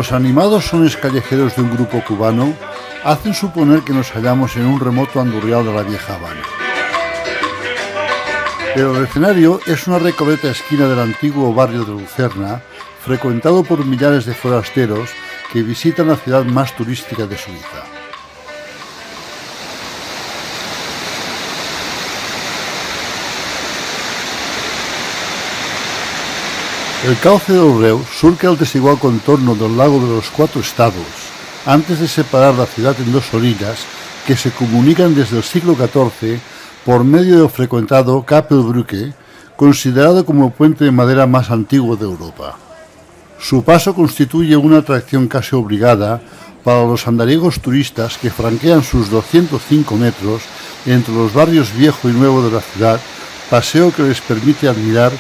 Los animados sones callejeros de un grupo cubano hacen suponer que nos hallamos en un remoto andurrial de la vieja Habana. Pero el escenario es una recoleta esquina del antiguo barrio de Lucerna, frecuentado por millares de forasteros que visitan la ciudad más turística de Suiza. El cauce del Reu surca el desigual contorno del lago de los Cuatro Estados, antes de separar la ciudad en dos orillas que se comunican desde el siglo XIV por medio del frecuentado Kapellbrücke, considerado como el puente de madera más antiguo de Europa. Su paso constituye una atracción casi obligada para los andariegos turistas que franquean sus 205 metros entre los barrios viejo y nuevo de la ciudad, paseo que les permite admirar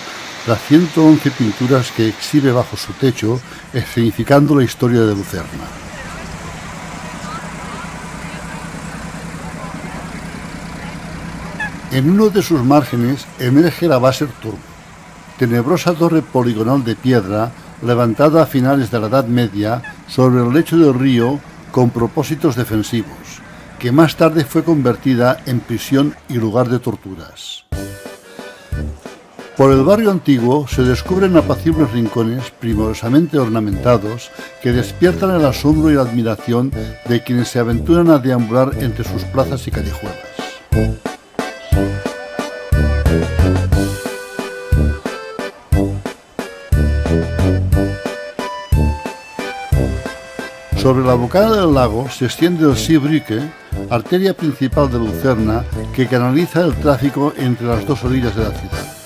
las 111 pinturas que exhibe bajo su techo, escenificando la historia de Lucerna. En uno de sus márgenes emerge la Wasserturm, tenebrosa torre poligonal de piedra levantada a finales de la Edad Media sobre el lecho del río con propósitos defensivos, que más tarde fue convertida en prisión y lugar de torturas. Por el barrio antiguo se descubren apacibles rincones primorosamente ornamentados que despiertan el asombro y la admiración de quienes se aventuran a deambular entre sus plazas y callejuelas. Sobre la bocana del lago se extiende el Seebrücke, arteria principal de Lucerna que canaliza el tráfico entre las dos orillas de la ciudad.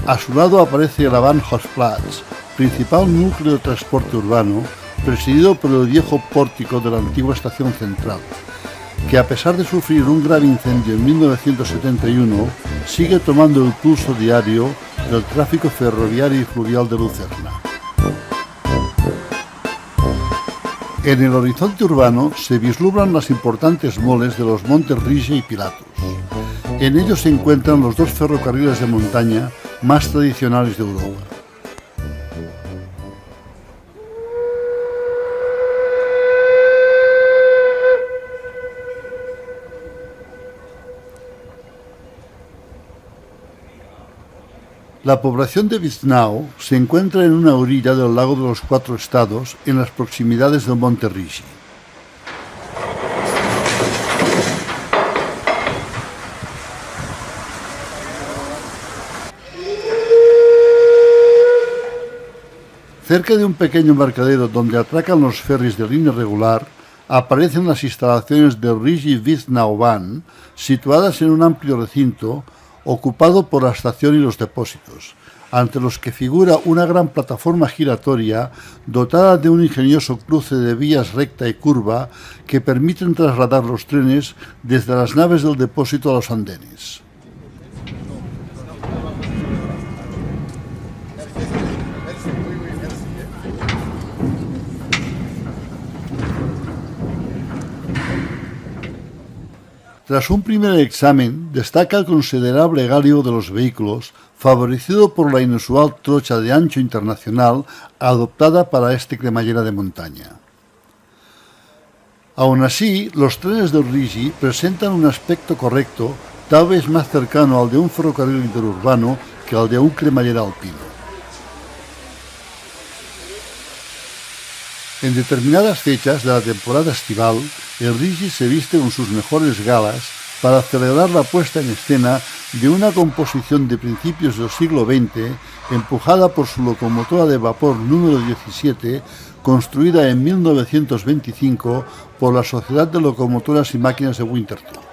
A su lado aparece el Bahnhofplatz, principal núcleo de transporte urbano, presidido por el viejo pórtico de la antigua estación central, que a pesar de sufrir un grave incendio en 1971, sigue tomando el pulso diario del tráfico ferroviario y fluvial de Lucerna. En el horizonte urbano se vislumbran las importantes moles de los montes Rigi y Pilatus. En ellos se encuentran los dos ferrocarriles de montaña más tradicionales de Europa. La población de Wiesnau se encuentra en una orilla del lago de los Cuatro Estados, en las proximidades del monte Rigi. Cerca de un pequeño embarcadero donde atracan los ferries de línea regular, aparecen las instalaciones del Rigi-Wiesnau-Bahn, situadas en un amplio recinto ocupado por la estación y los depósitos, ante los que figura una gran plataforma giratoria dotada de un ingenioso cruce de vías recta y curva que permiten trasladar los trenes desde las naves del depósito a los andenes. Tras un primer examen, destaca el considerable galio de los vehículos, favorecido por la inusual trocha de ancho internacional adoptada para este cremallera de montaña. Aún así, los trenes del Rigi presentan un aspecto correcto, tal vez más cercano al de un ferrocarril interurbano que al de un cremallera alpino. En determinadas fechas de la temporada estival, el Rigi se viste con sus mejores galas para celebrar la puesta en escena de una composición de principios del siglo XX, empujada por su locomotora de vapor número 17, construida en 1925 por la Sociedad de Locomotoras y Máquinas de Winterthur.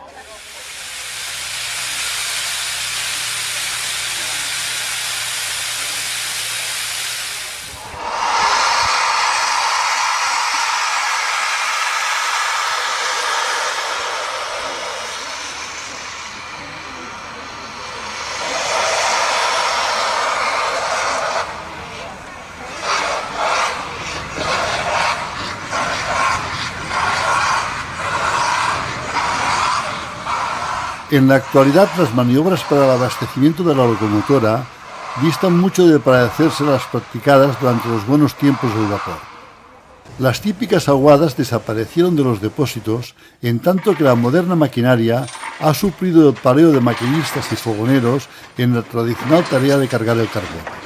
En la actualidad, las maniobras para el abastecimiento de la locomotora distan mucho de parecerse a las practicadas durante los buenos tiempos del vapor. Las típicas aguadas desaparecieron de los depósitos, en tanto que la moderna maquinaria ha suplido el pareo de maquinistas y fogoneros en la tradicional tarea de cargar el carbón.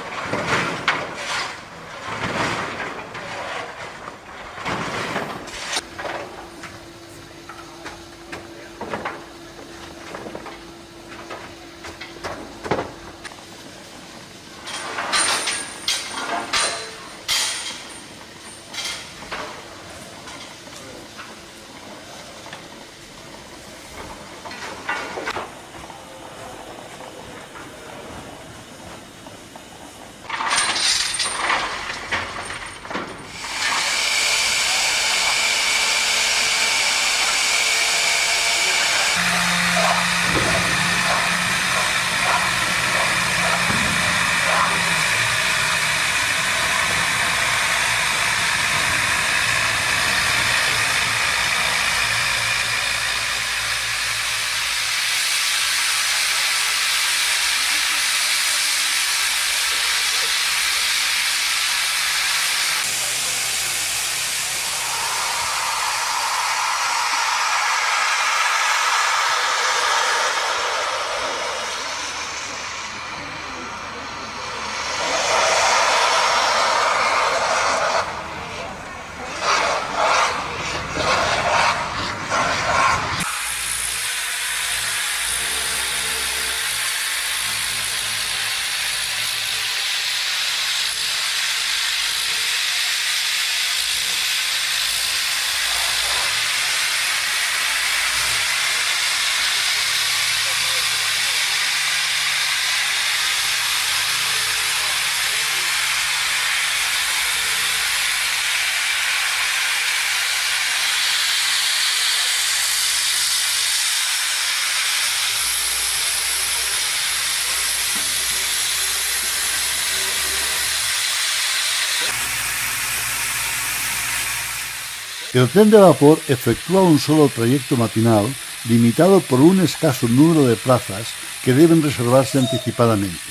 El tren de vapor efectúa un solo trayecto matinal, limitado por un escaso número de plazas que deben reservarse anticipadamente.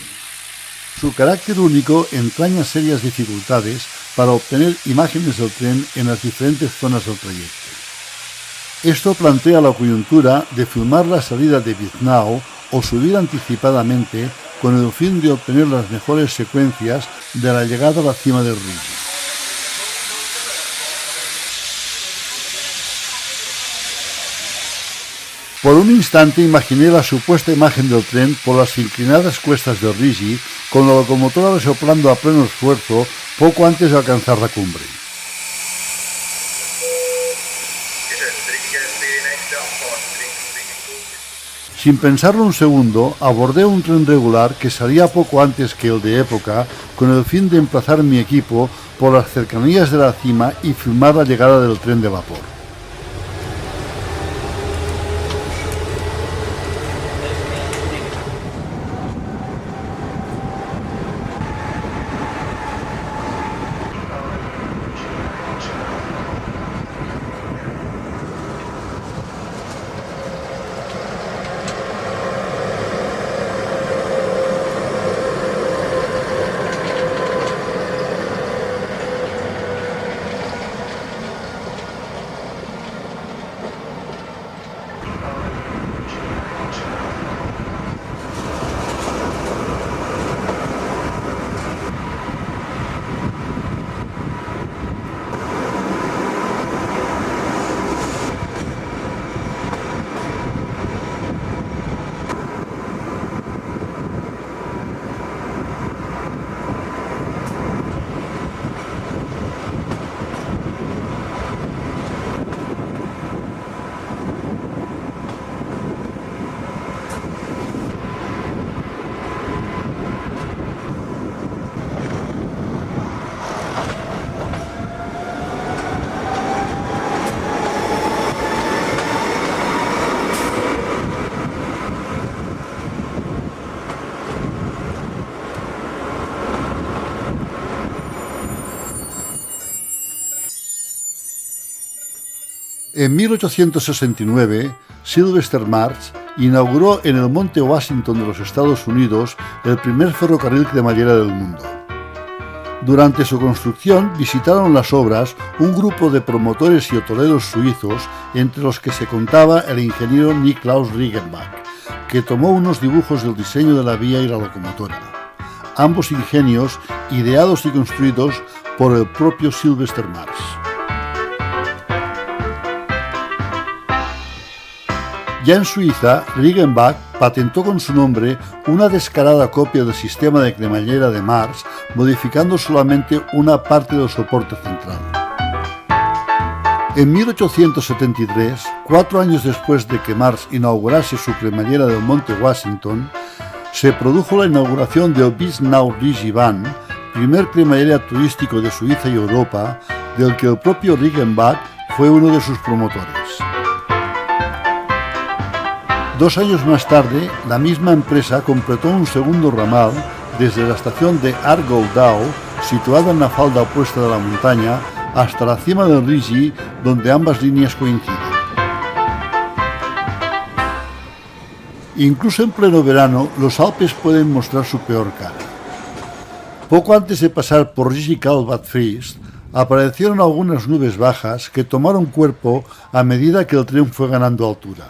Su carácter único entraña serias dificultades para obtener imágenes del tren en las diferentes zonas del trayecto. Esto plantea la coyuntura de filmar la salida de Viznau o subir anticipadamente con el fin de obtener las mejores secuencias de la llegada a la cima del Rigi. Por un instante imaginé la supuesta imagen del tren por las inclinadas cuestas del Rigi, con la locomotora resoplando a pleno esfuerzo poco antes de alcanzar la cumbre. Sin pensarlo un segundo, abordé un tren regular que salía poco antes que el de época, con el fin de emplazar mi equipo por las cercanías de la cima y filmar la llegada del tren de vapor. En 1869, Sylvester March inauguró en el Monte Washington de los Estados Unidos el primer ferrocarril cremallera del mundo. Durante su construcción visitaron las obras un grupo de promotores y hoteleros suizos, entre los que se contaba el ingeniero Niklaus Riggenbach, que tomó unos dibujos del diseño de la vía y la locomotora. Ambos ingenios ideados y construidos por el propio Sylvester Marx. Ya en Suiza, Riggenbach patentó con su nombre una descarada copia del sistema de cremallera de Marx, modificando solamente una parte del soporte central. En 1873, 4 años después de que Marx inaugurase su cremallera del Monte Washington, se produjo la inauguración del Wiesnau Regiebahn, primer cremallera turístico de Suiza y Europa, del que el propio Riggenbach fue uno de sus promotores. 2 años más tarde, la misma empresa completó un segundo ramal desde la estación de Argoldau, situada en la falda opuesta de la montaña, hasta la cima del Rigi, donde ambas líneas coinciden. Incluso en pleno verano, los Alpes pueden mostrar su peor cara. Poco antes de pasar por Rigi-Kalbad Fries, aparecieron algunas nubes bajas que tomaron cuerpo a medida que el tren fue ganando altura.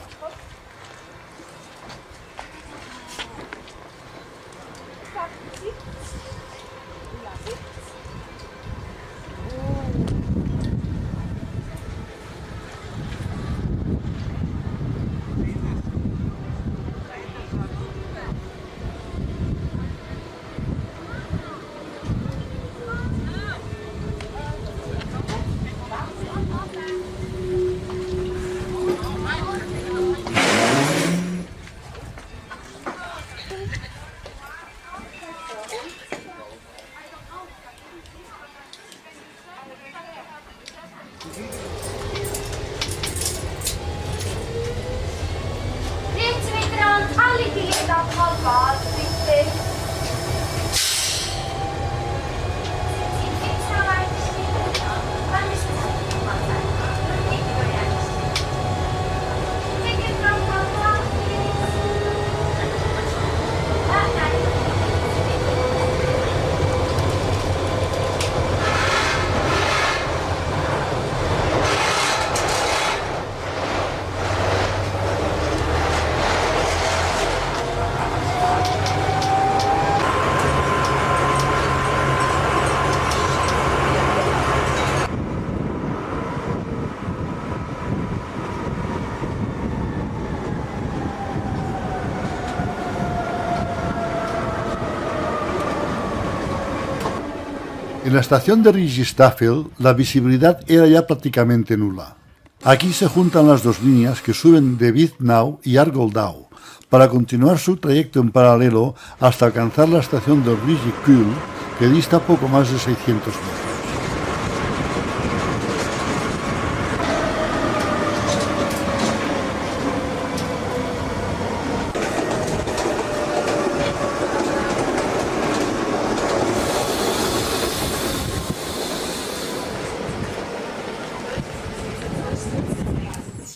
En la estación de Rigi-Staffel, la visibilidad era ya prácticamente nula. Aquí se juntan las dos líneas que suben de Wiesnau y Argoldau, para continuar su trayecto en paralelo hasta alcanzar la estación de Rigi-Kühl, que dista poco más de 600 metros.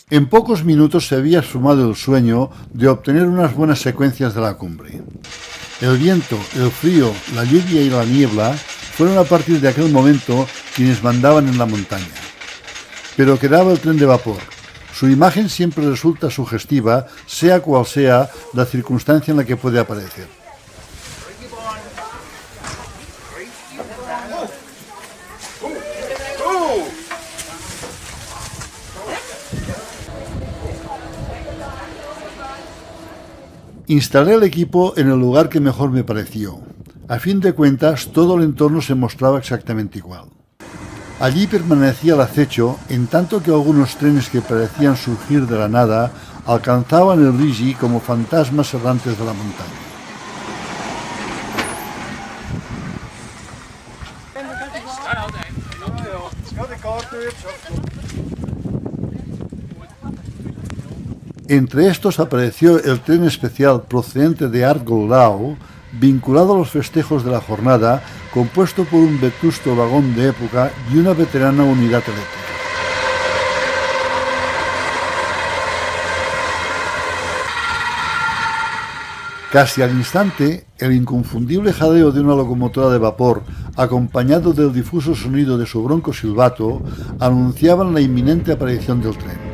En pocos minutos se había sumado el sueño de obtener unas buenas secuencias de la cumbre. El viento, el frío, la lluvia y la niebla fueron a partir de aquel momento quienes mandaban en la montaña. Pero quedaba el tren de vapor. Su imagen siempre resulta sugestiva, sea cual sea la circunstancia en la que puede aparecer. Instalé el equipo en el lugar que mejor me pareció. A fin de cuentas, todo el entorno se mostraba exactamente igual. Allí permanecía al acecho, en tanto que algunos trenes que parecían surgir de la nada alcanzaban el Rigi como fantasmas errantes de la montaña. Entre estos apareció el tren especial procedente de Argoldau, vinculado a los festejos de la jornada, compuesto por un vetusto vagón de época y una veterana unidad eléctrica. Casi al instante, el inconfundible jadeo de una locomotora de vapor, acompañado del difuso sonido de su bronco silbato, anunciaban la inminente aparición del tren.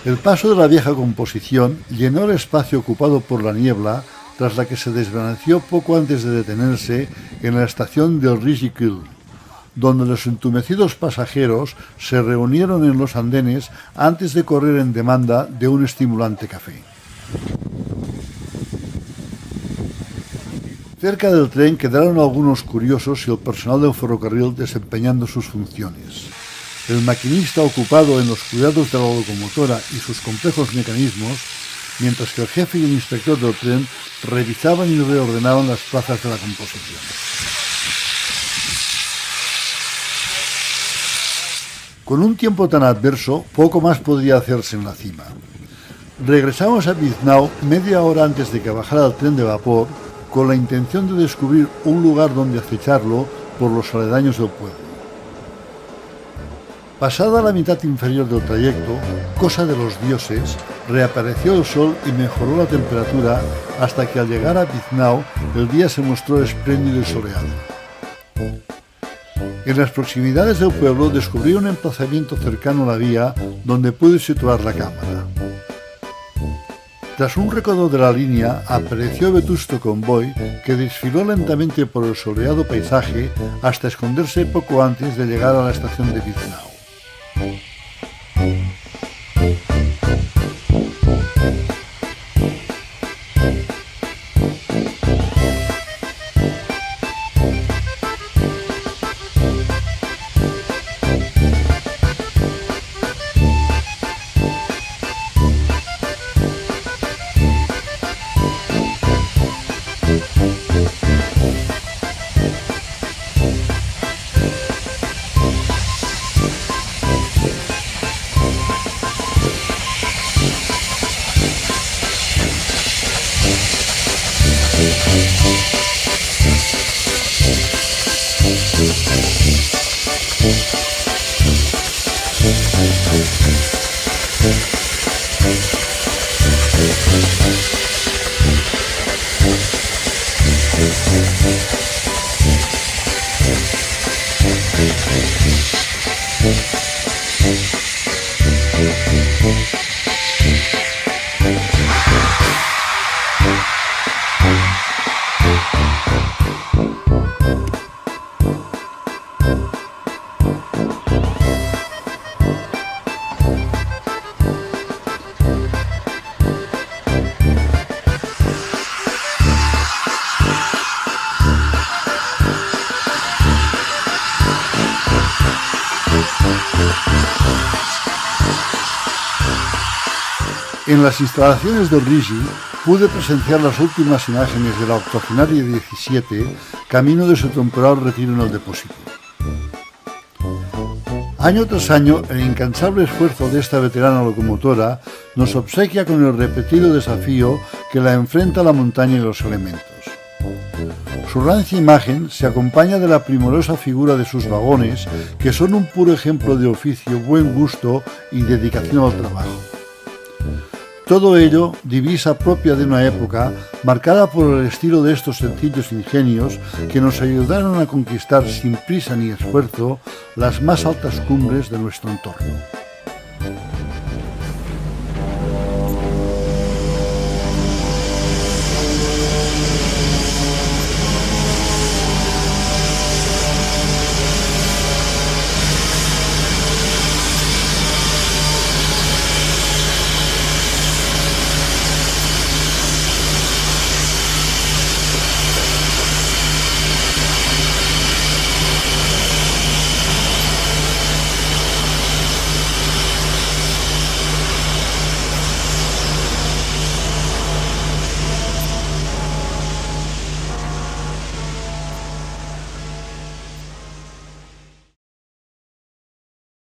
El paso de la vieja composición llenó el espacio ocupado por la niebla, tras la que se desvaneció poco antes de detenerse en la estación del Ridicule, donde los entumecidos pasajeros se reunieron en los andenes antes de correr en demanda de un estimulante café. Cerca del tren quedaron algunos curiosos y el personal del ferrocarril desempeñando sus funciones. El maquinista ocupado en los cuidados de la locomotora y sus complejos mecanismos, mientras que el jefe y el inspector del tren revisaban y reordenaban las plazas de la composición. Con un tiempo tan adverso, poco más podría hacerse en la cima. Regresamos a Biznau media hora antes de que bajara el tren de vapor, con la intención de descubrir un lugar donde acecharlo por los aledaños del pueblo. Pasada la mitad inferior del trayecto, cosa de los dioses, reapareció el sol y mejoró la temperatura hasta que al llegar a Biznau el día se mostró espléndido y soleado. En las proximidades del pueblo descubrí un emplazamiento cercano a la vía donde pude situar la cámara. Tras un recodo de la línea apareció vetusto convoy que desfiló lentamente por el soleado paisaje hasta esconderse poco antes de llegar a la estación de Biznau. En las instalaciones del Rigi pude presenciar las últimas imágenes de la octogenaria 17, camino de su temporal retiro en el depósito. Año tras año, el incansable esfuerzo de esta veterana locomotora nos obsequia con el repetido desafío que la enfrenta la montaña y los elementos. Su rancia imagen se acompaña de la primorosa figura de sus vagones, que son un puro ejemplo de oficio, buen gusto y dedicación al trabajo. Todo ello, divisa propia de una época marcada por el estilo de estos sencillos ingenios que nos ayudaron a conquistar sin prisa ni esfuerzo las más altas cumbres de nuestro entorno.